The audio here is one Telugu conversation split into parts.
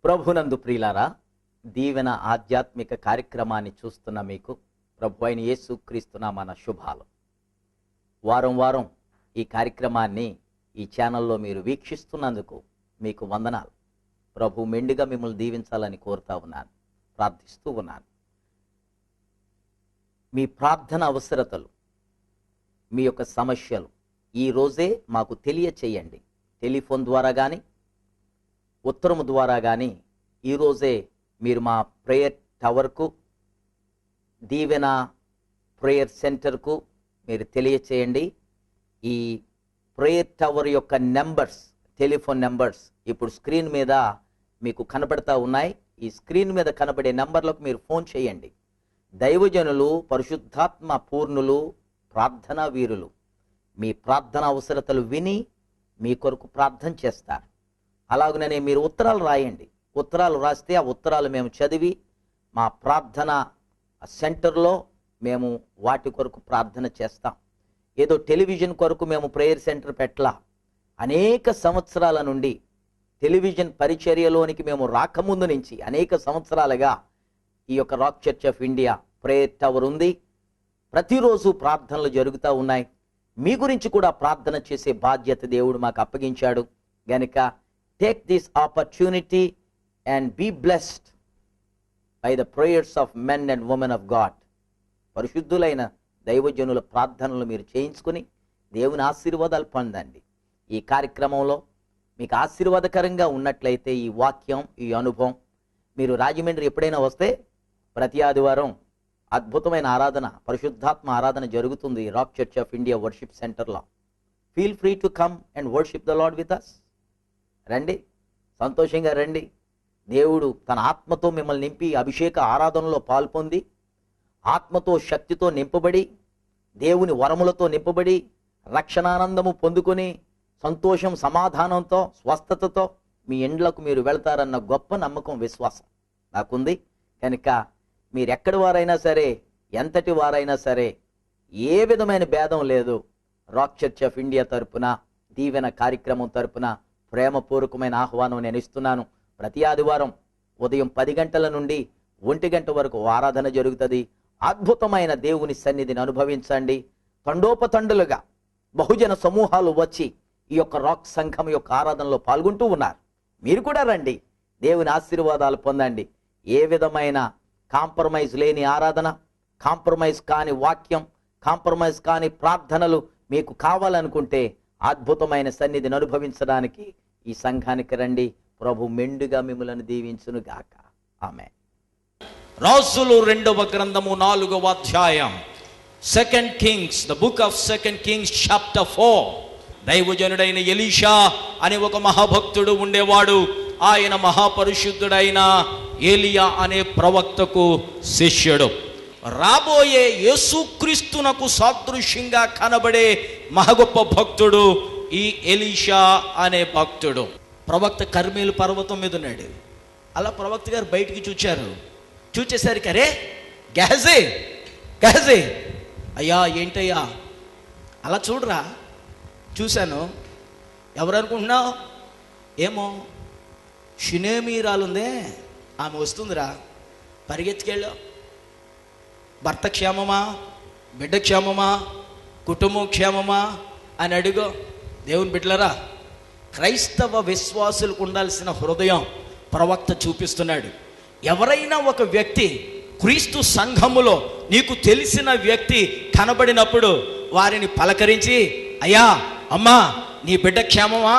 ప్రభునందు ప్రియులారా, దీవెన ఆధ్యాత్మిక కార్యక్రమాన్ని చూస్తున్న మీకు ప్రభు అయిన యేసుక్రీస్తు నామమున శుభాలు. వారం వారం ఈ కార్యక్రమాన్ని ఈ ఛానల్లో మీరు వీక్షిస్తున్నందుకు మీకు వందనాలు. ప్రభు మెండుగా మిమ్మల్ని దీవించాలని కోరుతా ఉన్నాను, ప్రార్థిస్తూ ఉన్నాను. మీ ప్రార్థన అవసరతలు, మీ యొక్క సమస్యలు ఈ రోజే మాకు తెలియచేయండి. టెలిఫోన్ ద్వారా కానీ ఉత్తరము ద్వారా కానీ ఈరోజే మీరు మా ప్రేయర్ టవర్కు, దీవెన ప్రేయర్ సెంటర్కు మీరు తెలియచేయండి. ఈ ప్రేయర్ టవర్ యొక్క నెంబర్స్, టెలిఫోన్ నెంబర్స్ ఇప్పుడు స్క్రీన్ మీద మీకు కనబడతా ఉన్నాయి. ఈ స్క్రీన్ మీద కనబడే నెంబర్లకు మీరు ఫోన్ చేయండి. దైవజనులు, పరిశుద్ధాత్మ పూర్ణులు, ప్రార్థనా వీరులు మీ ప్రార్థన అవసరతలు విని మీ కొరకు ప్రార్థన చేస్తారు. అలాగనే మీరు ఉత్తరాలు రాయండి. ఉత్తరాలు రాస్తే ఆ ఉత్తరాలు మేము చదివి మా ప్రార్థన సెంటర్లో మేము వాటి కొరకు ప్రార్థన చేస్తాం. ఏదో టెలివిజన్ కొరకు మేము ప్రేయర్ సెంటర్ పెట్టలా. అనేక సంవత్సరాల నుండి టెలివిజన్ పరిచర్యలోనికి మేము రాకముందు నుంచి అనేక సంవత్సరాలుగా ఈ యొక్క rock Church of India prayer tower ఉంది. ప్రతిరోజు ప్రార్థనలు జరుగుతూ ఉన్నాయి. మీ గురించి కూడా ప్రార్థన చేసే బాధ్యత దేవుడు మాకు అప్పగించాడు. గనుక take this opportunity and be blessed by the prayers of men and women of God. పరిశుద్ధులైన దైవజనుల ప్రార్థనలు మీరు చేయించుకుని దేవుని ఆశీర్వాదాలు పొందండి. ఈ కార్యక్రమంలో మీకు ఆశీర్వాదకరంగా ఉన్నట్లయితే ఈ వాక్యం, ఈ అనుభవం, మీరు రాజమండ్రి ఎప్పుడైనా వస్తే ప్రతి ఆదివారం అద్భుతమైన ఆరాధన, పరిశుద్ధాత్మ ఆరాధన జరుగుతుంది Rock Church of India worship సెంటర్లో. Feel free to come and worship the lord with us. రండి, సంతోషంగా రండి. దేవుడు తన ఆత్మతో మిమ్మల్ని నింపి అభిషేక ఆరాధనలో పాల్పొంది, ఆత్మతో శక్తితో నింపబడి, దేవుని వరములతో నింపబడి, రక్షణానందము పొందుకొని, సంతోషం, సమాధానంతో, స్వస్థతతో మీ ఇండ్లకు మీరు వెళ్తారన్న గొప్ప నమ్మకం, విశ్వాసం నాకుంది. కనుక మీరెక్కడి వారైనా సరే, ఎంతటి వారైనా సరే, ఏ విధమైన భేదం లేదు. రాక్ చర్చ్ ఆఫ్ ఇండియా తరపున, దీవెన కార్యక్రమం తరపున ప్రేమపూర్వకమైన ఆహ్వానం నేను ఇస్తున్నాను. ప్రతి ఆదివారం ఉదయం 10 గంటల నుండి 1 గంట వరకు ఆరాధన జరుగుతుంది. అద్భుతమైన దేవుని సన్నిధిని అనుభవించండి. తండోపతండులుగా బహుజన సమూహాలు వచ్చి ఈ యొక్క రాక్ సంఘం యొక్క ఆరాధనలో పాల్గొంటూ ఉన్నారు. మీరు కూడా రండి, దేవుని ఆశీర్వాదాలు పొందండి. ఏ విధమైన కాంప్రమైజ్ లేని ఆరాధన, కాంప్రమైజ్ కాని వాక్యం, కాంప్రమైజ్ కాని ప్రార్థనలు మీకు కావాలనుకుంటే అద్భుతమైన సన్నిధిని అనుభవించడానికి ఈ సంఘానికి రండి. ప్రభు మెండుగా మిమ్మల్ని దీవించును గాక. ఆమేన్. రాజులు 2వ గ్రంథము 4వ అధ్యాయం, 2 Kings, the book of 2 Kings chapter 4. దైవజనుడైన Elisha అనే ఒక మహాభక్తుడు ఉండేవాడు. ఆయన మహాపరిశుద్ధుడైన ఏలియా అనే ప్రవక్తకు శిష్యుడు. రాబోయే యేసుక్రీస్తునకు సాదృశ్యంగా కనబడే మహగొప్ప భక్తుడు ఈ ఎలీషా అనే భక్తుడు. ప్రవక్త కర్మేలు పర్వతం మీద ఉన్నాడు. అలా ప్రవక్త గారు బయటికి చూచేసరికి, అరే గహజీ, అయ్యా ఏంటయ్యా అలా చూడరా. చూశాను. ఎవరు అనుకుంటున్నావు? ఏమో షునేమీరాలుందే, ఆమె వస్తుందిరా, పరిగెత్తుకెళ్ళు. భర్త క్షేమమా, బిడ్డ క్షేమమా, కుటుంబం క్షేమమా అని అడుగు. దేవుని బిడ్డలరా, క్రైస్తవ విశ్వాసులకు ఉండాల్సిన హృదయం ప్రవక్త చూపిస్తున్నాడు. ఎవరైనా ఒక వ్యక్తి క్రీస్తు సంఘములో నీకు తెలిసిన వ్యక్తి కనబడినప్పుడు వారిని పలకరించి, అయ్యా, అమ్మా, నీ బిడ్డ క్షేమమా,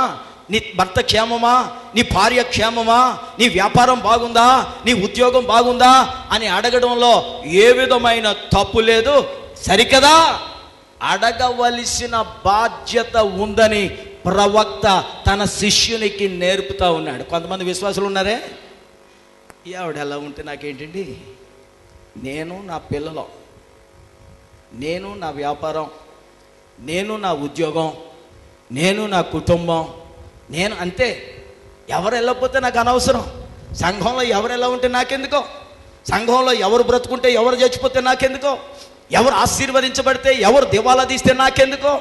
నీ భర్త క్షేమమా, నీ భార్య క్షేమమా, నీ వ్యాపారం బాగుందా, నీ ఉద్యోగం బాగుందా అని అడగడంలో ఏ విధమైన తప్పు లేదు, సరికదా. అడగవలసిన బాధ్యత ఉందని ప్రవక్త తన శిష్యునికి నేర్పుతా ఉన్నాడు. కొంతమంది విశ్వాసులు ఉన్నారే, ఆవిడ ఎలా ఉంటే నాకేంటండి, నేను నా పిల్లలు, నేను నా వ్యాపారం, నేను నా ఉద్యోగం, నేను నా కుటుంబం, నేను అంతే. ఎవరు వెళ్ళకపోతే నాకు అనవసరం. సంఘంలో ఎవరు ఎలా ఉంటే నాకెందుకో, సంఘంలో ఎవరు బ్రతుకుంటే, ఎవరు చచ్చిపోతే నాకెందుకో, ఎవరు ఆశీర్వదించబడితే, ఎవరు దివాలా తీస్తే నాకెందుకో,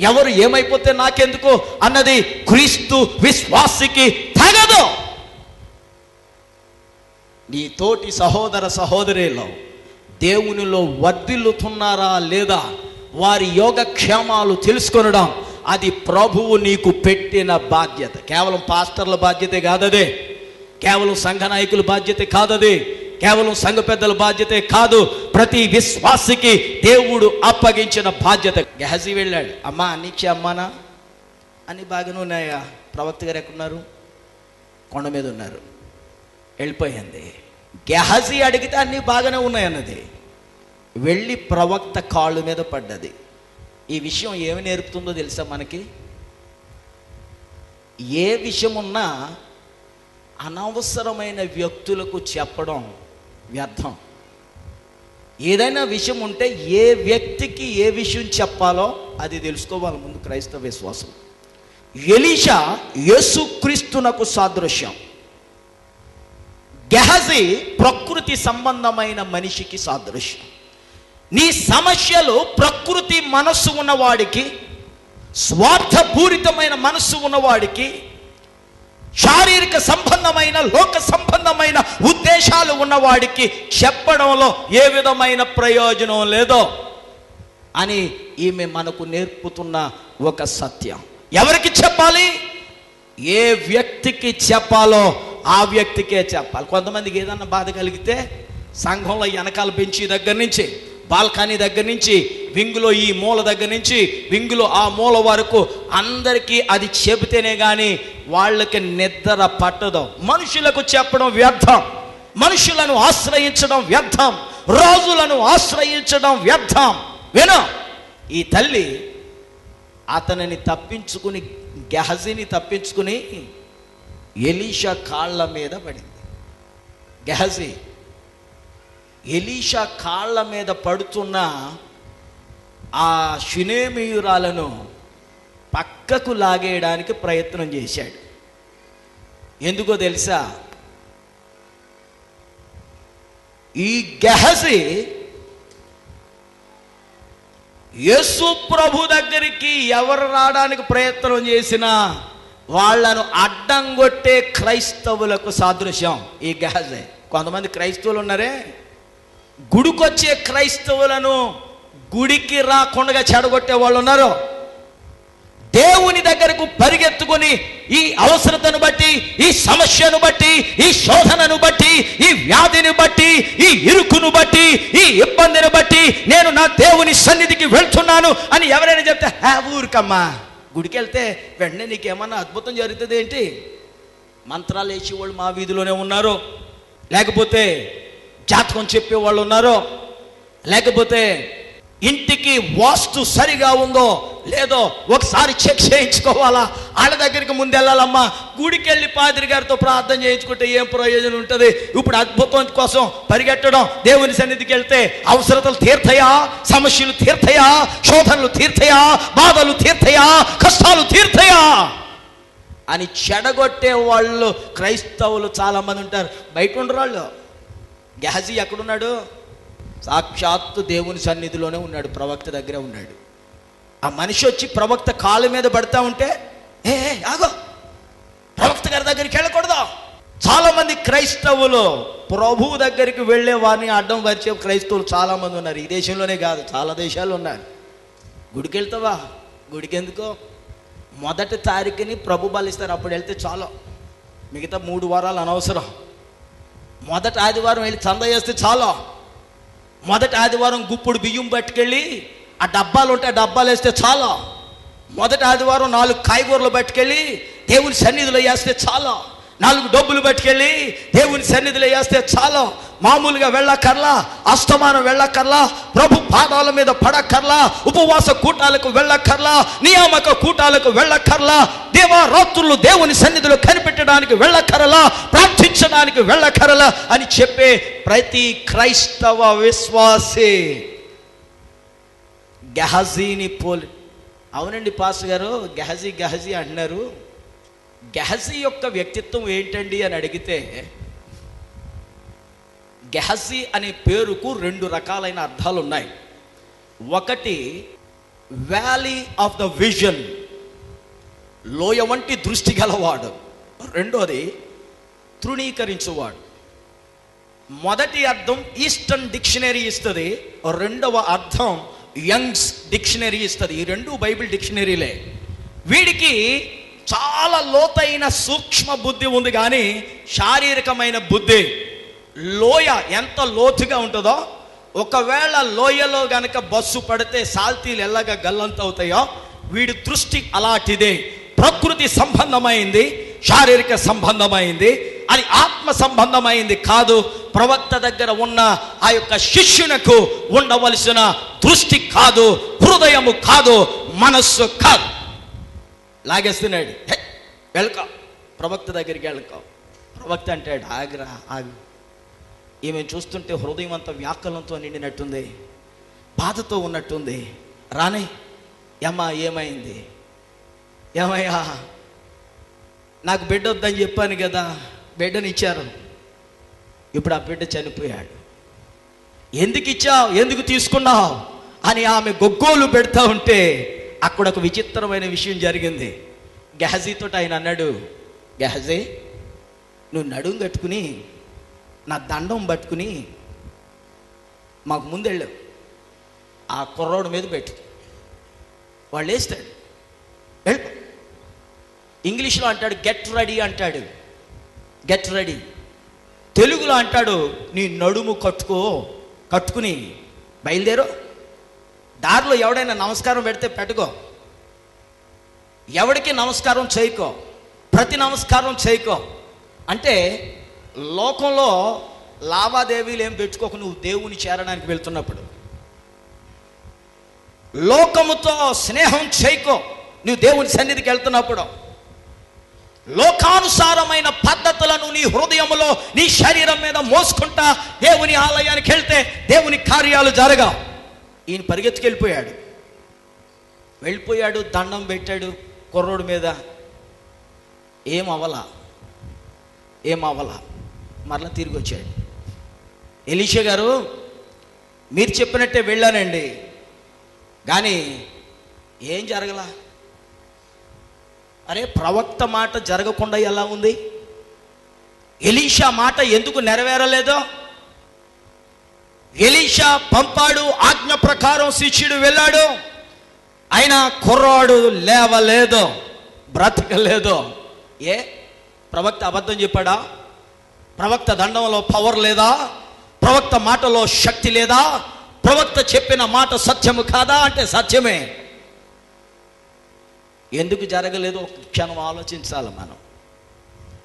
ఎవరు ఏమైపోతే నాకెందుకో అన్నది క్రీస్తు విశ్వాసికి తగదు. నీ తోటి సహోదర సహోదరులు దేవునిలో వర్ధిల్లుతున్నారా లేదా, వారి యోగక్షేమాలు తెలుసుకొనడం అది ప్రభువు నీకు పెట్టిన బాధ్యత. కేవలం పాస్టర్ల బాధ్యతే కాదదే, కేవలం సంఘ నాయకుల బాధ్యతే కాదది, కేవలం సంఘ పెద్దల బాధ్యతే కాదు. ప్రతి విశ్వాసికి దేవుడు అప్పగించిన బాధ్యత. గెహజీ వెళ్ళాడు, అమ్మా నీకే అమ్మానా అని బాగానే ఉన్నాయా, ప్రవక్త గారు ఎక్కడున్నారు, కొండ మీద ఉన్నారు, వెళ్ళిపోయింది. గెహజీ అడిగితే అన్నీ బాగానే ఉన్నాయన్నది, వెళ్ళి ప్రవక్త కాళ్ళు మీద పడ్డది. ఈ విషయం ఏమి నేర్పుతుందో తెలుసా మనకి? ఏ విషయం ఉన్నా అనవసరమైన వ్యక్తులకు చెప్పడం వ్యర్థం. ఏదైనా విషయం ఉంటే ఏ వ్యక్తికి ఏ విషయం చెప్పాలో అది తెలుసుకోవాలి ముందు క్రైస్తవ విశ్వాసం. ఎలీషా యేసుక్రీస్తునకు సాదృశ్యం, గెహజీ ప్రకృతి సంబంధమైన మనిషికి సాదృశ్యం. నీ సమస్యలు ప్రకృతి మనస్సు ఉన్నవాడికి, స్వార్థపూరితమైన మనస్సు ఉన్నవాడికి, శారీరక సంబంధమైన లోక సంబంధమైన ఉద్దేశాలు ఉన్నవాడికి చెప్పడంలో ఏ విధమైన ప్రయోజనం లేదో అని ఈమె మనకు నేర్పుతున్న ఒక సత్యం. ఎవరికి చెప్పాలి, ఏ వ్యక్తికి చెప్పాలో ఆ వ్యక్తికే చెప్పాలి. కొంతమందికి ఏదన్నా బాధ కలిగితే సంఘంలో వెనకాల బెంచి దగ్గర నుంచి, బాల్కనీ దగ్గర నుంచి, వింగులో ఈ మూల దగ్గర నుంచి వింగులో ఆ మూల వరకు అందరికీ అది చెబితేనే కానీ వాళ్ళకి నిద్ర పట్టదు. మనుషులకు చెప్పడం వ్యర్థం, మనుషులను ఆశ్రయించడం వ్యర్థం, రోజులను ఆశ్రయించడం వ్యర్థం. విను, ఈ తల్లి అతనిని తప్పించుకుని, గెహజీని తప్పించుకుని ఎలీషా కాళ్ళ మీద పడింది. గెహజీ ఎలీషా కాళ్ళ మీద పడుతున్న ఆ షునేమీయురాలను పక్కకు లాగేయడానికి ప్రయత్నం చేశాడు. ఎందుకో తెలుసా? ఈ గెహజీ యేసు ప్రభు దగ్గరికి ఎవరు రావడానికి ప్రయత్నం చేసినా వాళ్లను అడ్డం కొట్టే క్రైస్తవులకు సాదృశ్యం ఈ గెహజీ. కొంతమంది క్రైస్తవులు ఉన్నారే, గుడికొచ్చే క్రైస్తవులను గుడికి రాకుండా చెడగొట్టే వాళ్ళు ఉన్నారు. దేవుని దగ్గరకు పరిగెత్తుకొని ఈ అవసరతను బట్టి, ఈ సమస్యను బట్టి, ఈ శోధనను బట్టి, ఈ వ్యాధిని బట్టి, ఈ ఇరుకును బట్టి, ఈ ఇబ్బందిని బట్టి నేను నా దేవుని సన్నిధికి వెళ్తున్నాను అని ఎవరైనా చెప్తే ఊరికమ్మా, గుడికి వెళ్తే వెంటనే నీకేమన్నా అద్భుతం జరుగుతుంది ఏంటి? మంత్రాలు వేసేవాళ్ళు మా వీధిలోనే ఉన్నారు, లేకపోతే జాతకం చెప్పేవాళ్ళు ఉన్నారు, లేకపోతే ఇంటికి వాస్తు సరిగా ఉందో లేదో ఒకసారి చెక్ చేయించుకోవాలా, వాళ్ళ దగ్గరికి ముందు వెళ్ళాలమ్మా. గుడికి వెళ్ళి పాదిరి గారితో ప్రార్థన చేయించుకుంటే ఏం ప్రయోజనం ఉంటుంది? ఇప్పుడు అద్భుతం కోసం పరిగెట్టడం, దేవుని సన్నిధికి వెళ్తే అవసరతలు తీర్తాయా, సమస్యలు తీర్తాయా, శోధనలు తీర్తాయా, బాధలు తీర్తాయా, కష్టాలు తీర్తాయా అని చెడగొట్టే వాళ్ళు క్రైస్తవులు చాలామంది ఉంటారు. బయట ఉండరు వాళ్ళు. గెహజీ ఎక్కడున్నాడు? సాక్షాత్తు దేవుని సన్నిధిలోనే ఉన్నాడు, ప్రవక్త దగ్గరే ఉన్నాడు. ఆ మనిషి వచ్చి ప్రవక్త కాళ్ళ మీద పడతా ఉంటే ఆగో, ప్రవక్త గారి దగ్గరికి వెళ్ళకూడదు. చాలామంది క్రైస్తవులు ప్రభువు దగ్గరికి వెళ్ళే వారిని అడ్డం పరిచే క్రైస్తవులు చాలామంది ఉన్నారు. ఈ దేశంలోనే కాదు, చాలా దేశాలు ఉన్నారు. గుడికి వెళ్తావా? గుడికి ఎందుకో? మొదటి తారీఖుని ప్రభు బలిస్తారు, అప్పుడు వెళ్తే చాలు, మిగతా 3 వారాలు అనవసరం. మొదటి ఆదివారం వెళ్ళి చంద చేస్తే చాలు. మొదటి ఆదివారం గుప్పుడు బియ్యం పట్టుకెళ్ళి ఆ డబ్బాలు ఉంటే ఆ డబ్బాలు వేస్తే చాలు. మొదటి ఆదివారం 4 కాయగూరలు పట్టుకెళ్ళి దేవుని సన్నిధిలో వేస్తే చాలా, 4 డబ్బులు పట్టుకెళ్ళి దేవుని సన్నిధిలో వేస్తే చాలా. మామూలుగా వెళ్ళక్కర్లా, అస్తమానం వెళ్ళక్కర్లా, ప్రభు పాదాల మీద పడక్కర్లా, ఉపవాస కూటాలకు వెళ్ళక్కర్లా, నియామక కూటాలకు వెళ్ళక్కర్లా, దేవారాత్రులు దేవుని సన్నిధిలో కనిపెట్టడానికి వెళ్ళక్కరలా, ప్రార్థించడానికి వెళ్ళక్కరలా అని చెప్పే ప్రతి క్రైస్తవ విశ్వాసి గెహజీని పోలి. అవునండి పాస్టర్ గారు, గెహజీ అంటున్నారు, గెహజీ యొక్క వ్యక్తిత్వం ఏంటండి అని అడిగితే, గెహజీ అనే పేరుకు 2 రకాలైన అర్థాలు ఉన్నాయి. ఒకటి వ్యాలీ ఆఫ్ ద విజన్, లోయ వంటి దృష్టి గలవాడు. రెండోది తృణీకరించువాడు. మొదటి అర్థం ఈస్టర్న్ డిక్షనరీ ఇస్తుంది, రెండవ అర్థం యంగ్స్ డిక్షనరీ ఇస్తుంది. ఈ 2 బైబిల్ డిక్షనరీలే. వీడికి చాలా లోతైన సూక్ష్మ బుద్ధి ఉంది, కానీ శారీరకమైన బుద్ధి, లోయ ఎంత లోతుగా ఉంటుందో, ఒకవేళ లోయలో గనక బస్సు పడితే సాల్తీలు ఎలాగా గల్లంత అవుతాయో, వీడి దృష్టి అలాంటిదే. ప్రకృతి సంబంధమైంది, శారీరక సంబంధమైంది, అది ఆత్మ సంబంధమైంది కాదు. ప్రవక్త దగ్గర ఉన్న ఆ యొక్క శిష్యునకు ఉండవలసిన దృష్టి కాదు, హృదయము కాదు, మనస్సు కాదు. లాగేస్తున్నాడు, వెళ్ళకో ప్రవక్త దగ్గరికి వెళ్ళకో. ప్రవక్త అంటాడు, ఆగురా ఆగు, ఈమె చూస్తుంటే హృదయం అంతా వ్యాకులంతో నిండినట్టుంది, బాధతో ఉన్నట్టుంది, రానే ఏమ్మా ఏమైంది? ఏమయ్యా, నాకు బిడ్డ వద్దని చెప్పాను కదా, బిడ్డని ఇచ్చారు, ఇప్పుడు ఆ బిడ్డ చనిపోయాడు, ఎందుకు ఇచ్చావు, ఎందుకు తీసుకున్నావు అని ఆమె గొగ్గోలు పెడతా ఉంటే అక్కడ ఒక విచిత్రమైన విషయం జరిగింది. గెహజీతో ఆయన అన్నాడు, గెహజీ నువ్వు నడుము కట్టుకుని నా దండం పట్టుకుని మాకు ముందెళ్ళు, ఆ కుర్రోడు మీద పెట్టు, వాళ్ళు వేస్తాడు, వెళ్ళి. ఇంగ్లీష్లో అంటాడు గెట్ రెడీ అంటాడు, గెట్ రెడీ. తెలుగులో అంటాడు నీ నడుము కట్టుకుని బయలుదేరు. దారిలో ఎవడైనా నమస్కారం పెడితే పెట్టుకో, ఎవడికి నమస్కారం చేయకో, ప్రతి నమస్కారం చేయకో. అంటే లోకంలో లావాదేవీలు ఏం పెట్టుకోకు, నువ్వు దేవుని చేరడానికి వెళ్తున్నప్పుడు. లోకముతో స్నేహం చేయకో, నువ్వు దేవుని సన్నిధికి వెళ్తున్నప్పుడు. లోకానుసారమైన పద్ధతులను నీ హృదయంలో, నీ శరీరం మీద మోసుకుంటా దేవుని ఆలయానికి వెళ్తే దేవుని కార్యాలు జరగా. ఈయన వెళ్ళిపోయాడు, దండం పెట్టాడు కుర్రోడు మీద. ఏమవలా మరలా తిరిగి వచ్చాడు. ఎలీషా గారు, మీరు చెప్పినట్టే వెళ్ళానండి, కానీ ఏం జరగలా. అరే, ప్రవక్త మాట జరగకుండా ఎలా ఉంది? ఎలీషా మాట ఎందుకు నెరవేరలేదో? ఎలీషా పంపాడు, ఆజ్ఞ ప్రకారం శిష్యుడు వెళ్ళాడు, అయినా కుర్రాడు లేవలేదు, బ్రతకలేదు. ఏ ప్రవక్త అబద్ధం చెప్పాడా? ప్రవక్త దండంలో పవర్ లేదా? ప్రవక్త మాటలో శక్తి లేదా? ప్రవక్త చెప్పిన మాట సత్యము కాదా అంటే సత్యమే. ఎందుకు జరగలేదు ఒక క్షణం ఆలోచించాలి మనం.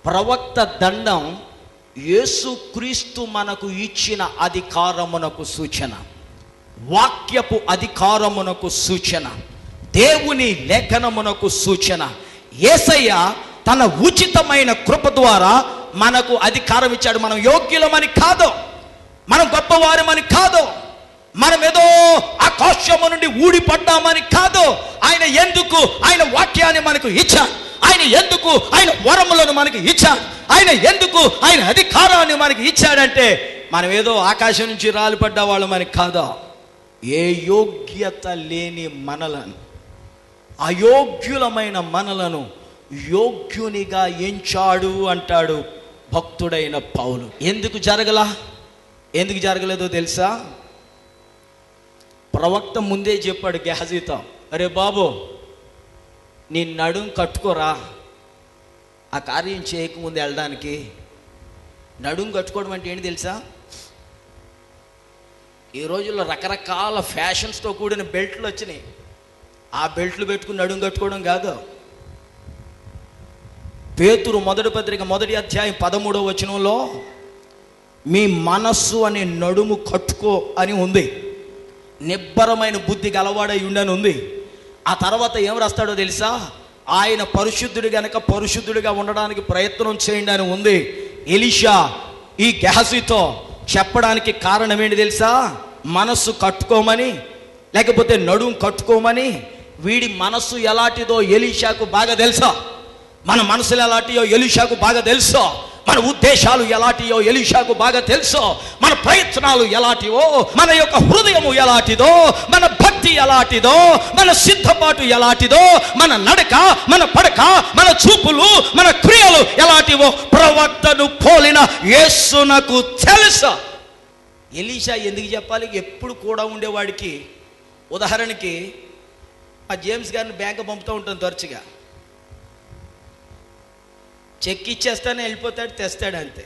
ప్రవక్త దండం యేసుక్రీస్తు మనకు ఇచ్చిన అధికారమునకు సూచన, వాక్యపు అధికారమునకు సూచన, దేవుని లేఖనమునకు సూచన. యేసయ్య తన ఉచితమైన కృప ద్వారా మనకు అధికారం ఇచ్చాడు. మనం యోగ్యులమని కాదు, మనం గొప్పవారమని కాదు, మనం ఏదో ఆకాశము నుండి ఊడిపడ్డామని కాదు. ఆయన ఎందుకు ఆయన వాక్యాన్ని మనకు ఇచ్చాడు, ఆయన ఎందుకు ఆయన వరములను మనకు ఇచ్చాడు, ఆయన ఎందుకు ఆయన అధికారాన్ని మనకి ఇచ్చాడంటే మనం ఏదో ఆకాశం నుంచి రాలిపడ్డ వాళ్ళు మనకి కాదు. ఏ యోగ్యత లేని మనలను, అయోగ్యులమైన మనలను యోగ్యునిగా ఎంచాడు అంటాడు భక్తుడైన పౌలు. ఎందుకు జరగలేదో తెలుసా? ప్రవక్త ముందే చెప్పాడు గెహజీతో, అరే బాబు నీ నడుం కట్టుకోరా, ఆ కార్యం చేయకముందు వెళ్ళడానికి. నడుం కట్టుకోవడం అంటే ఏంటి తెలుసా? ఈ రోజుల్లో రకరకాల ఫ్యాషన్స్తో కూడిన బెల్ట్లు వచ్చినాయి. ఆ బెల్ట్లు పెట్టుకుని నడుము కట్టుకోవడం కాదు. పేతురు మొదటి పత్రిక 1వ అధ్యాయం 13వ వచనంలో మీ మనస్సు అనే నడుము కట్టుకో అని ఉంది. నిబ్బరమైన బుద్ధి గలవాడై ఉండని ఉంది. ఆ తర్వాత ఏం రాస్తాడో తెలుసా? ఆయన పరిశుద్ధుడు గనక పరిశుద్ధుడిగా ఉండడానికి ప్రయత్నం చేయండి అని ఉంది. ఎలీషా ఈ గెహజీతో చెప్పడానికి కారణం ఏంటి తెలుసా? మనస్సు కట్టుకోమని, లేకపోతే నడుము కట్టుకోమని. వీడి మనస్సు ఎలాంటిదో ఎలీషాకు బాగా తెలుసా? మన మనసులు ఎలాంటియో ఎలీషాకు బాగా తెలుసో. మన ఉద్దేశాలు ఎలాంటియో ఎలీషాకు బాగా తెలుసో. మన ప్రయత్నాలు ఎలాంటివో, మన యొక్క హృదయము ఎలాంటిదో, మన భక్తి ఎలాంటిదో, మన సిద్ధపాటు ఎలాంటిదో, మన నడక, మన పడక, మన చూపులు, మన క్రియలు ఎలాంటివో ప్రవక్తను పోలిన యేసునకు తెలుసా. ఎలీషా ఎందుకు చెప్పాలి? ఎప్పుడు కూడా ఉండేవాడికి. ఉదాహరణకి మా జేమ్స్ గారిని బ్యాంకు పంపుతూ ఉంటాను తరచుగా. చెక్ ఇచ్చేస్తానే వెళ్ళిపోతాడు, తెస్తాడు అంతే.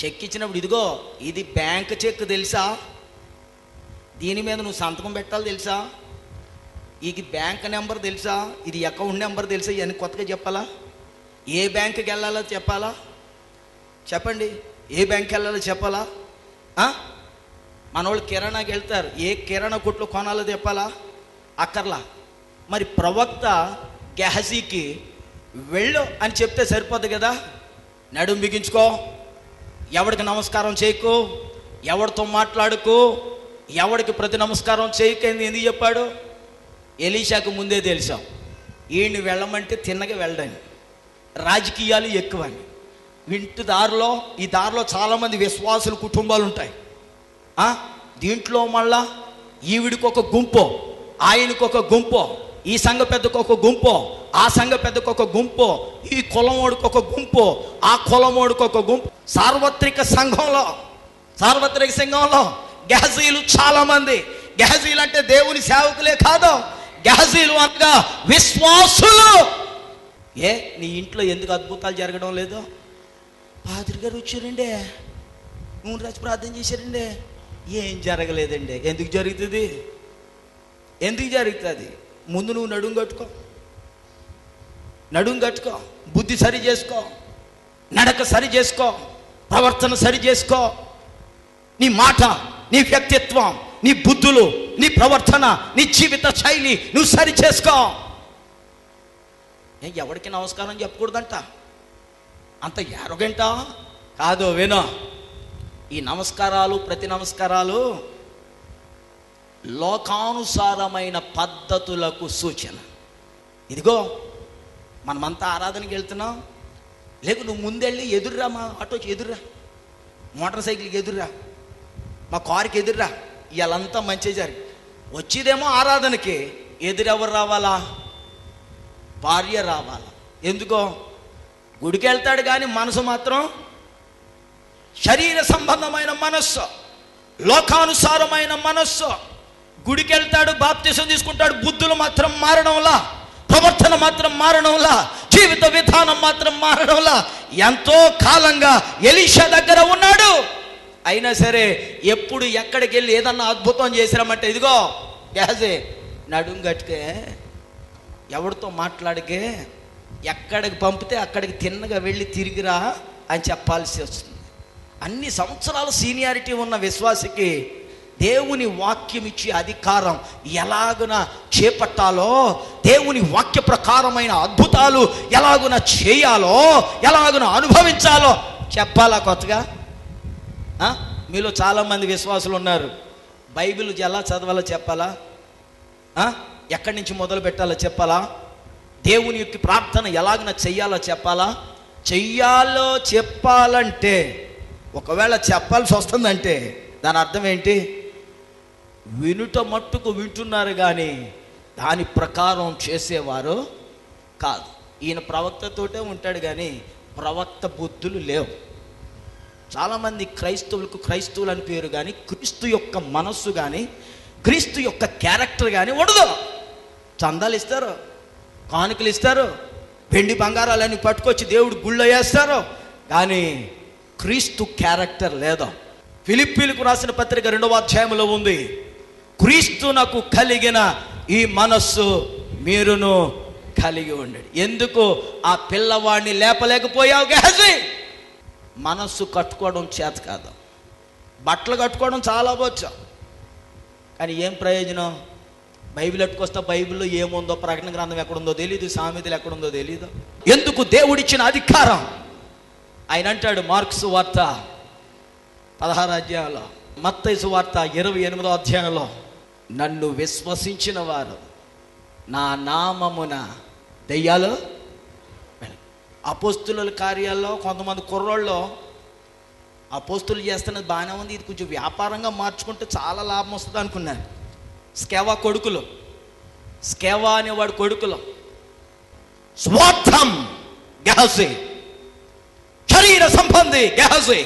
చెక్ ఇచ్చినప్పుడు ఇదిగో ఇది బ్యాంక్ చెక్ తెలుసా, దీని మీద నువ్వు సంతకం పెట్టాలి తెలుసా, ఇది బ్యాంక్ నెంబర్ తెలుసా, ఇది అకౌంట్ నెంబర్ తెలుసా, ఇవన్నీ కొత్తగా చెప్పాలా? ఏ బ్యాంకుకి వెళ్ళాలో చెప్పాలా? చెప్పండి, ఏ బ్యాంక్కి వెళ్ళాలో చెప్పాలా? మనోళ్ళు కిరాణాకి వెళ్తారు, ఏ కిరాణా కొట్లు కొనాలో చెప్పాలా? అక్కర్లా. మరి ప్రవక్త గెహజీకి వెళ్ళు అని చెప్తే సరిపోద్ది కదా. నడుం బిగించుకో, ఎవడికి నమస్కారం చేయకు, ఎవడితో మాట్లాడుకో, ఎవడికి ప్రతి నమస్కారం చేయకండి ఎందుకు చెప్పాడు? ఎలీషాకు ముందే తెలుసాం ఈయన్ని వెళ్ళమంటే తిన్నగా వెళ్ళడానికి, రాజకీయాలు ఎక్కువని. ఈ దారిలో చాలామంది విశ్వాసుల కుటుంబాలు ఉంటాయి. దీంట్లో మళ్ళా ఈవిడికి ఒక గుంపు, ఆయనకు ఒక గుంపు, ఈ సంఘ పెద్దకు ఒక గుంపు, ఆ సంఘ పెద్దకు ఒక గుంపు, ఈ కులమోడికి ఒక గుంపు, ఆ కులమోడికి ఒక గుంపు. సార్వత్రిక సంఘంలో గెహజీలు చాలా మంది. గెహజీలు అంటే దేవుని సేవకులే కాదు, గెహజీలు అనగా విశ్వాసులు. నీ ఇంట్లో ఎందుకు అద్భుతాలు జరగడం లేదు? పాదిరి గారు వచ్చారండి, నూనె రాసి ప్రార్థన చేశారండి, ఏం జరగలేదండి. ఎందుకు జరుగుతుంది? ముందు నువ్వు నడుం కట్టుకో, బుద్ధి సరి చేసుకో, నడక సరి చేసుకో, ప్రవర్తన సరి చేసుకో, నీ మాట, నీ వ్యక్తిత్వం, నీ బుద్ధులు, నీ ప్రవర్తన, నీ జీవిత శైలి నువ్వు సరి చేసుకో. ఎవరికి నమస్కారం చెప్పకూడదంట, అంత యారోగెంటా కాదు. వినో, ఈ నమస్కారాలు, ప్రతి నమస్కారాలు లోకానుసారమైన పద్ధతులకు సూచన. ఇదిగో మనమంతా ఆరాధనకి వెళ్తున్నాం, లేక నువ్వు ముందెళ్ళి ఎదురురా, మా ఆటోకి ఎదురురా, మోటార్ సైకిల్కి ఎదురురా, మా కారుకి ఎదురురా, ఇవాళంతా మంచిగా జరిగి వచ్చేదేమో ఆరాధనకి. ఎదురెవరు రావాలా? భార్య రావాలా. ఎందుకో? గుడికి వెళ్తాడు కానీ మనసు మాత్రం శరీర సంబంధమైన మనస్సు, లోకానుసారమైన మనస్సు. గుడికి వెళ్తాడు, బాప్తిసం తీసుకుంటాడు, బుద్ధులు మాత్రం మారడంలా, ప్రవర్తన మాత్రం మారడంలా, జీవిత విధానం మాత్రం మారడంలా. ఎంతో కాలంగా ఎలీషా దగ్గర ఉన్నాడు, అయినా సరే ఎప్పుడు ఎక్కడికి వెళ్ళి ఏదన్నా అద్భుతం చేసినామంటే ఇదిగో గెహజీ నడుం గట్టుకే, ఎవరితో మాట్లాడికే, ఎక్కడికి పంపితే అక్కడికి తిన్నగా వెళ్ళి తిరిగిరా అని చెప్పాల్సి వస్తుంది. అన్ని సంవత్సరాల సీనియారిటీ ఉన్న విశ్వాసికి దేవుని వాక్యం ఇచ్చే అధికారం ఎలాగున చేపట్టాలో, దేవుని వాక్య ప్రకారమైన అద్భుతాలు ఎలాగున చేయాలో, ఎలాగున అనుభవించాలో చెప్పాలా కొత్తగా? మీలో చాలామంది విశ్వాసులు ఉన్నారు, బైబిల్ ఎలా చదవాలో చెప్పాలా, ఎక్కడి నుంచి మొదలు పెట్టాలో చెప్పాలా, దేవుని యొక్క ప్రార్థన ఎలాగన చెయ్యాలో చెప్పాలా. చెయ్యాలో చెప్పాలంటే, ఒకవేళ చెప్పాల్సి వస్తుందంటే దాని అర్థం ఏంటి? వినుట మట్టుకు వింటున్నారు కానీ దాని ప్రకారం చేసేవారు కాదు. ఈయన ప్రవక్తతోటే ఉంటాడు కానీ ప్రవక్త బుద్ధులు లేవు. చాలామంది క్రైస్తవులు అని పేరు కానీ క్రీస్తు యొక్క మనస్సు కానీ క్రీస్తు యొక్క క్యారెక్టర్ కానీ ఉండదు. చందాలు ఇస్తారు, కానుకలు ఇస్తారు, వెండి బంగారాలన్నీ పట్టుకొచ్చి దేవుడు గుళ్ళో వేస్తారు, కానీ క్రీస్తు క్యారెక్టర్ లేదు. ఫిలిప్పీలకు రాసిన పత్రిక 2వ అధ్యాయంలో ఉంది, క్రీస్తునకు కలిగిన ఈ మనస్సు మీరును కలిగి ఉండండి. ఎందుకు ఆ పిల్లవాడిని లేపలేకపోయావు గెహజీ? మనస్సు కట్టుకోవడం చేత కాదు. బట్టలు కట్టుకోవడం చాలా వచ్చు, కానీ ఏం ప్రయోజనం? బైబిల్ ఎట్టుకొస్తా, బైబిల్లో ఏముందో, ప్రకటన గ్రంథం ఎక్కడుందో తెలియదు, సామెతలు ఎక్కడుందో తెలియదు. ఎందుకు? దేవుడిచ్చిన అధికారం. ఆయన అంటాడు మార్కు సువార్త 16 అధ్యాయంలో, మత్తయి సువార్త 28వ అధ్యాయంలో, నన్ను విశ్వసించిన వారు నా నామమున దెయ్యాలు. అపోస్తుల కార్యాల్లో కొంతమంది కుర్రోళ్ళు అపోస్తులు చేస్తున్నది బాగానే ఉంది, ఇది కొంచెం వ్యాపారంగా మార్చుకుంటే చాలా లాభం వస్తుంది అనుకున్నాను. స్కేవా కొడుకులు, స్కేవా అనేవాడు కొడుకులు, స్వార్థం గెహజీ, శరీర సంబంధి గెహజీ,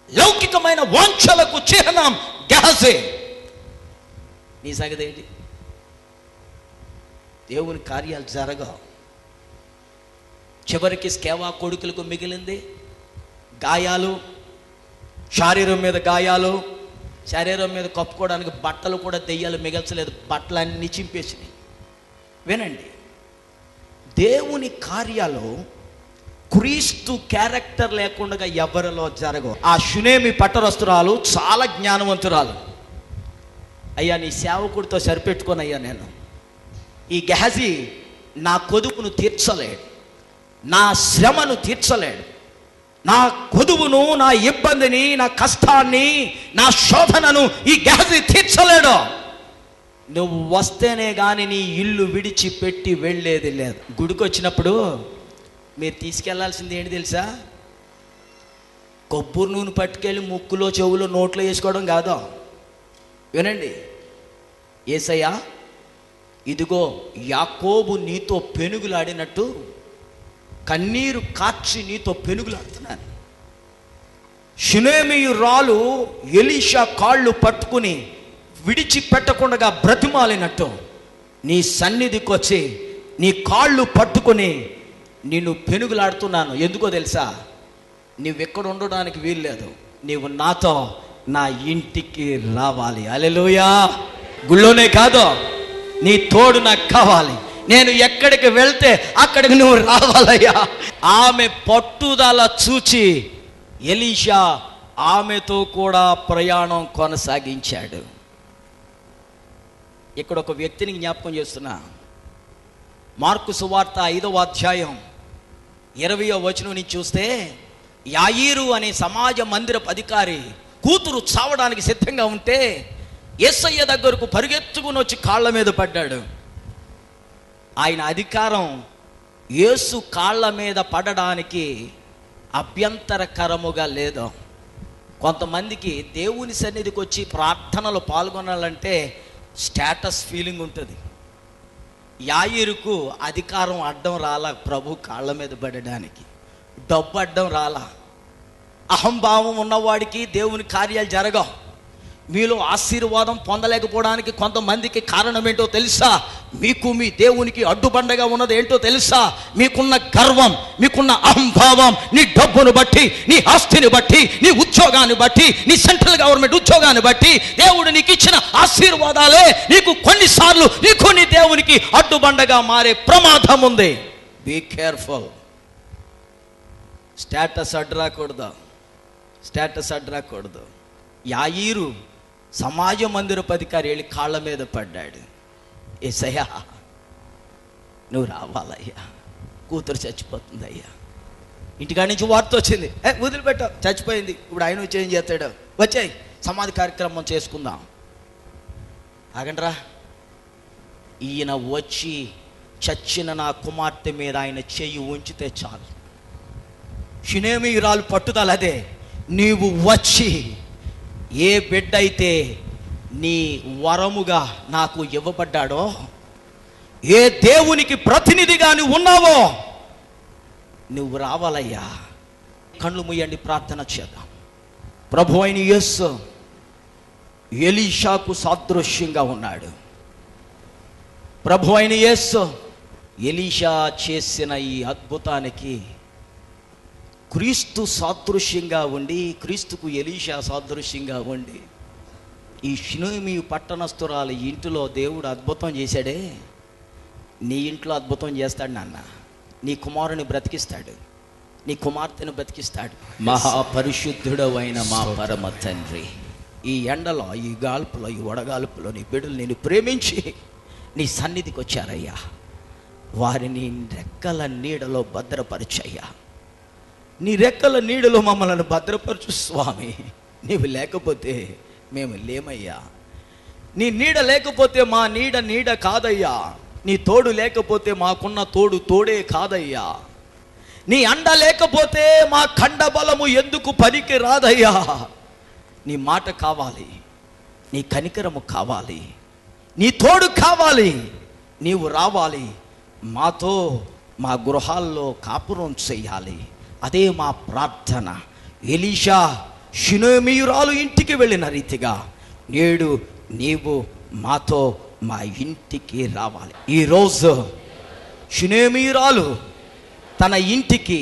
లౌకికమైన వాంఛలకు చిహ్నం గెహజీ. నీ సంగతి ఏంటి? దేవుని కార్యాలు జరగవు. చివరికి స్కేవా కొడుకులకు మిగిలింది గాయాలు, శరీరం మీద గాయాలు, శరీరం మీద కప్పుకోవడానికి బట్టలు కూడా దెయ్యాలు మిగల్చలేదు, బట్టలన్నీ చింపేసినాయి. వినండి, దేవుని కార్యాలు క్రీస్తు క్యారెక్టర్ లేకుండా ఎవరిలో జరగవు. ఆ షునేమి పట్టరస్తురాలు చాలా జ్ఞానవంతురాలు. అయ్యా నీ సేవకుడితో సరిపెట్టుకొని అయ్యా, నేను ఈ గెహజీ నా కొదుపును తీర్చలేడు, నా శ్రమను తీర్చలేడు, నా కొదువును, నా ఇబ్బందిని, నా కష్టాన్ని, నా శోధనను ఈ గెహజీ తీర్చలేడు. నువ్వు వస్తేనే కానీ నీ ఇల్లు విడిచిపెట్టి వెళ్ళేది లేదు. గుడికి వచ్చినప్పుడు మీరు తీసుకెళ్లాల్సింది ఏంటి తెలుసా? కొబ్బరి నూనె పట్టుకెళ్ళి ముక్కులో, చెవులో, నోట్లో వేసుకోవడం కాదు. వినండి, యేసయ్యా ఇదిగో యాకోబు నీతో పెనుగులాడినట్టు కన్నీరు కార్చి నీతో పెనుగులాడుతున్నాను. షునేమీయురాలు ఎలీషా కాళ్ళు పట్టుకుని విడిచిపెట్టకుండా బ్రతిమాలినట్టు నీ సన్నిధికి వచ్చి నీ కాళ్ళు పట్టుకొని నిన్ను పెనుగులాడుతున్నాను. ఎందుకో తెలుసా? నువ్వెక్కడ ఉండడానికి వీల్లేదు, నీవు నాతో నా ఇంటికి రావాలి. హల్లెలూయా. గుళ్ళోనే కాదు, నీ తోడు నాకు కావాలి. నేను ఎక్కడికి వెళ్తే అక్కడికి నువ్వు రావాలయ్యా. ఆమె పట్టుదల చూచి ఎలీషా ఆమెతో కూడా ప్రయాణం కొనసాగించాడు. ఇక్కడ ఒక వ్యక్తిని జ్ఞాపకం చేస్తున్నా. మార్కు సువార్త 5వ అధ్యాయం 20వ వచనం నుంచి చూస్తే, యాయీరు అనే సమాజ మందిరపు అధికారి కూతురు చావడానికి సిద్ధంగా ఉంటే యేసయ్య దగ్గరకు పరిగెత్తుకుని వచ్చి కాళ్ళ మీద పడ్డాడు. ఆయన అధికారం యేసు కాళ్ళ మీద పడడానికి అభ్యంతరకరముగా లేదు. కొంతమందికి దేవుని సన్నిధికి వచ్చి ప్రార్థనలో పాల్గొనాలంటే స్టేటస్ ఫీలింగ్ ఉంటుంది. యాయీరుకు అధికారం అడ్డం రాలా ప్రభు కాళ్ళ మీద పడడానికి, డబ్బు అడ్డం రాలా. అహంభావం ఉన్నవాడికి దేవుని కార్యాలు జరగవు. మీలో ఆశీర్వాదం పొందలేకపోవడానికి కొంతమందికి కారణం ఏంటో తెలుసా? మీకు మీ దేవునికి అడ్డుబండగా ఉన్నది ఏంటో తెలుసా? మీకున్న గర్వం, మీకున్న అహంభావం, నీ డబ్బును బట్టి, నీ ఆస్తిని బట్టి, నీ ఉద్యోగాన్ని బట్టి, నీ సెంట్రల్ గవర్నమెంట్ ఉద్యోగాన్ని బట్టి దేవుడు నీకు ఇచ్చిన ఆశీర్వాదాలే నీకు కొన్నిసార్లు నీకు నీ దేవునికి అడ్డుబండగా మారే ప్రమాదం ఉంది. Be careful. స్టేటస్ అడ్రాకూడదు, స్టేటస్ అడ్రాకూడదు. యాయీరు సమాజ మందిరపు అధికారి వెళ్ళి కాళ్ళ మీద పడ్డాడు. యేసయ్యా నువ్వు రావాలయ్యా, కూతురు చచ్చిపోతుందయ్యా. ఇంటికాడి నుంచి వార్త వచ్చింది, వదిలిపెట్టావు, చచ్చిపోయింది. ఇప్పుడు ఆయన వచ్చి ఏం చేస్తాడు? వచ్చాయి, సమాధి కార్యక్రమం చేసుకుందాం. ఆగండ్రా, ఈయన వచ్చి చచ్చిన నా కుమార్తె మీద ఆయన చెయ్యి ఉంచితే చాలు. షునేమీయురాలు పట్టుదల అదే. నీవు వచ్చి ఏ బిడ్డ అయితే నీ వరముగా నాకు ఇవ్వబడ్డాడో, ఏ దేవునికి ప్రతినిధిగా నువ్వు ఉన్నావో నువ్వు రావాలయ్యా. కళ్ళు మూయండి, ప్రార్థన చేద్దాం. ప్రభు అయిన యేసు ఎలీషాకు సాదృశ్యంగా ఉన్నాడు. ప్రభు అయిన యేసు ఎలీషా చేసిన ఈ అద్భుతానికి క్రీస్తు సాదృశ్యంగా ఉండి, క్రీస్తుకు ఎలీషా సాదృశ్యంగా ఉండి ఈ షినోమి పట్టణస్తురాలు ఇంటిలో దేవుడు అద్భుతం చేశాడే, నీ ఇంట్లో అద్భుతం చేస్తాడు నాన్న. నీ కుమారుని బ్రతికిస్తాడు, నీ కుమార్తెను బ్రతికిస్తాడు. మహాపరిశుద్ధుడవైన మా పరమ తండ్రి, ఈ ఎండలో, ఈ గాల్పులో, ఈ వడగాల్పులో నీ బిడ్డలు నేను ప్రేమించి నీ సన్నిధికి వచ్చారయ్యా. వారిని రెక్కల నీడలో భద్రపరచయ్యా. నీ రెక్కల నీడలో మమ్మల్ని భద్రపరచు స్వామి. నీవు లేకపోతే మేము లేమయ్యా. నీ నీడ లేకపోతే మా నీడ కాదయ్యా. నీ తోడు లేకపోతే మాకున్న తోడు తోడే కాదయ్యా. నీ అండ లేకపోతే మా ఖండ బలము ఎందుకు పనికి రాదయ్యా. నీ మాట కావాలి, నీ కనికరము కావాలి, నీ తోడు కావాలి. నీవు రావాలి, మాతో మా గృహాల్లో కాపురం చెయ్యాలి. అదే మా ప్రార్థన. ఎలీషా షినోమీయురాలు ఇంటికి వెళ్ళిన రీతిగా నేడు నీవు మాతో మా ఇంటికి రావాలి. ఈరోజు షినోమీయురాలు తన ఇంటికి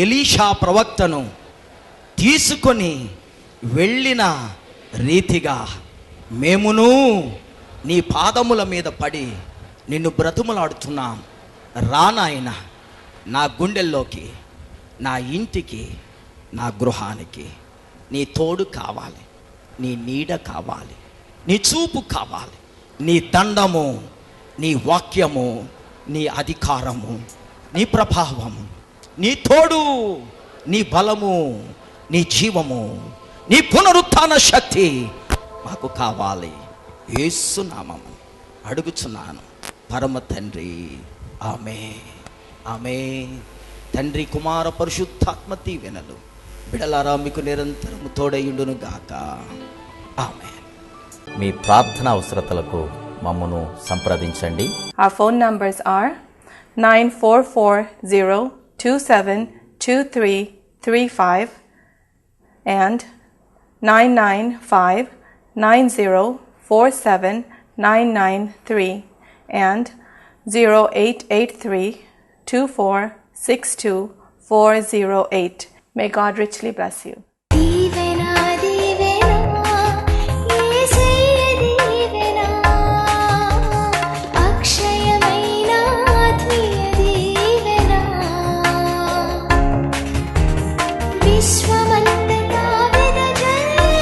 ఎలీషా ప్రవక్తను తీసుకొని వెళ్ళిన రీతిగా మేమును నీ పాదముల మీద పడి నిన్ను బ్రతుములాడుతున్నాం. రానాయన నా గుండెల్లోకి, నా ఇంటికి, నా గృహానికి నీ తోడు కావాలి, నీ నీడ కావాలి, నీ చూపు కావాలి, నీ దండము, నీ వాక్యము, నీ అధికారము, నీ ప్రభావము, నీ తోడు, నీ బలము, నీ జీవము, నీ పునరుత్థాన శక్తి మాకు కావాలి. యేసు నామము అడుగుచున్నాను పరమ తండ్రి, ఆమేన్, ఆమేన్. తండ్రి, కుమార, పరిశుద్ధాత్మ దీవెనలు బిడలారా మీకు నిరంతరము తోడయుండును గాక. ఆమేన్. మీ ప్రార్థన అవసరతలకు మమ్మను సంప్రదించండి. Our phone numbers are 9440272335 and 99590479993 and 0883246248. May God richly bless you. దీవెనా దీవెనా యేసయ్య దీవెనా అక్షయమైన ఆత్మీయ దీవెనా విశ్వమంతటా వెదజల్లే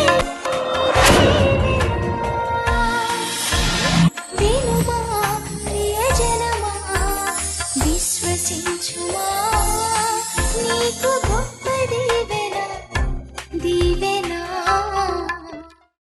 వినుమా ప్రియజనమా విశ్వసించుమా